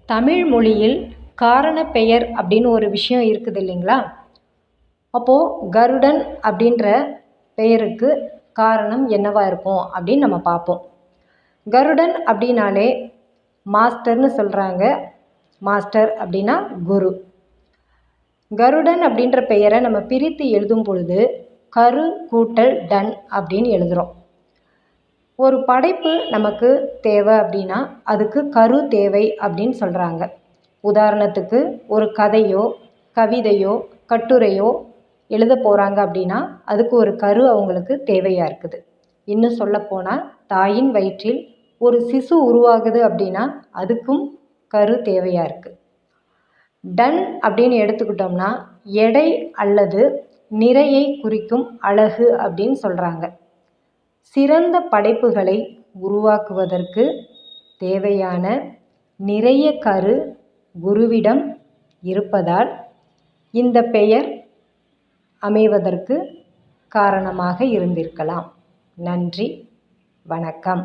தமிழ் மொழியில் காரண பெயர் அப்படின்னு ஒரு விஷயம் இருக்குது இல்லைங்களா? அப்போது கருடன் அப்படின்ற பெயருக்கு காரணம் என்னவா இருக்கும் அப்படின்னு நம்ம பார்ப்போம். கருடன் அப்படின்னாலே மாஸ்டர்னு சொல்கிறாங்க. மாஸ்டர் அப்படின்னா குரு. கருடன் அப்படின்ற பெயரை நம்ம பிரித்து எழுதும் பொழுது கரு கூட்டல் டன் அப்படின்னு எழுதுகிறோம். ஒரு படைப்பு நமக்கு தேவை அப்படின்னா அதுக்கு கரு தேவை அப்படின்னு சொல்கிறாங்க. உதாரணத்துக்கு ஒரு கதையோ கவிதையோ கட்டுரையோ எழுத போகிறாங்க அப்படின்னா அதுக்கு ஒரு கரு அவங்களுக்கு தேவையாக இருக்குது. இன்னும் சொல்லப்போனால் தாயின் வயிற்றில் ஒரு சிசு உருவாகுது அப்படின்னா அதுக்கும் கரு தேவையாக இருக்குது. டன் அப்படின்னு எடுத்துக்கிட்டோம்னா எடை அல்லது நிறையை குறிக்கும் அழகு அப்படின்னு சொல்கிறாங்க. சிறந்த படைப்புகளை உருவாக்குவதற்கு தேவையான நிறைய கரு குருவிடம் இருப்பதால் இந்த பெயர் அமைவதற்கு காரணமாக இருந்திருக்கலாம். நன்றி, வணக்கம்.